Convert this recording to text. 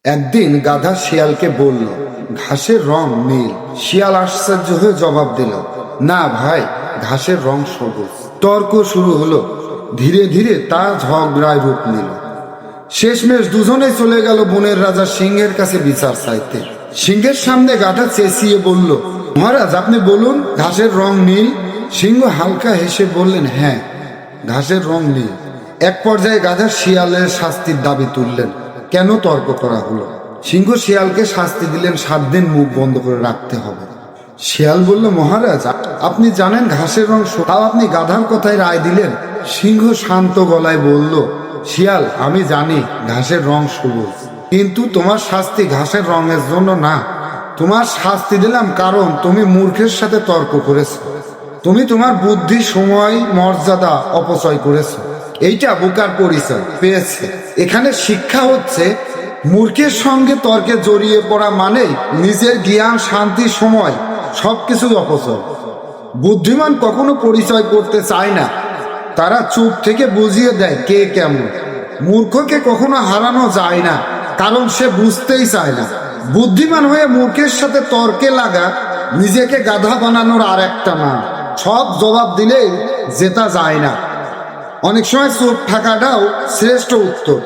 একদিন গাধা শিয়ালকে বলল, ঘাসের রং নীল। শিয়াল আশ্চর্য হয়ে জবাব দিল, না ভাই, ঘাসের রং সবুজ। তর্ক শুরু হলো। ধীরে ধীরে তা ঝগড়ায় রূপ নিল। শেষমেশ দুজনেই চলে গেল বনের রাজা সিংহের কাছে বিচার চাইতে। সিংহের সামনে গাধা চেঁচিয়ে বলল, মহারাজ, আপনি বলুন, ঘাসের রং নীল? সিংহ হালকা হেসে বললেন, হ্যাঁ, ঘাসের রং নীল। এক পর্যায়ে গাধা শিয়ালের শাস্তির দাবি তুললেন। কেন তর্ক করা হলো। সিংহ শিয়ালকে শাস্তি দিলেন, 7 দিন মুখ বন্ধ করে রাখতে হবে। শিয়াল বলল, মহারাজ, আপনি জানেন ঘাসের রং, তাও আপনি গাধার কথায় রায় দিলেন। সিংহ শান্ত গলায় বলল, শিয়াল, আমি জানি ঘাসের রং সবুজ, কিন্তু তোমার শাস্তি ঘাসের রঙের জন্য না। তোমার শাস্তি দিলাম কারণ তুমি মূর্খের সাথে তর্ক করেছো। তুমি তোমার বুদ্ধি, সময়, মর্যাদা অপচয় করেছো। এইটা বোকার পরিচয় পেয়েছে। এখানে শিক্ষা হচ্ছে, মূর্খের সঙ্গে তর্কে জড়িয়ে পড়া মানে নিজের জ্ঞান, শান্তি, সময় সবকিছু অপচয়। বুদ্ধিমান কখনো পরিচয় করতে চায় না, তারা চুপ থেকে বুঝিয়ে দেয় কে কেমন। মূর্খকে কখনো হারানো যায় না, কারণ সে বুঝতেই চায় না। বুদ্ধিমান হয়ে মূর্খের সাথে তর্কে লাগা নিজেকে গাধা বানানোর আর একটা নাম। সব জবাব দিলেই জেতা যায় না, অনেক সময় চুপ থাকাটাও শ্রেষ্ঠ উত্তর।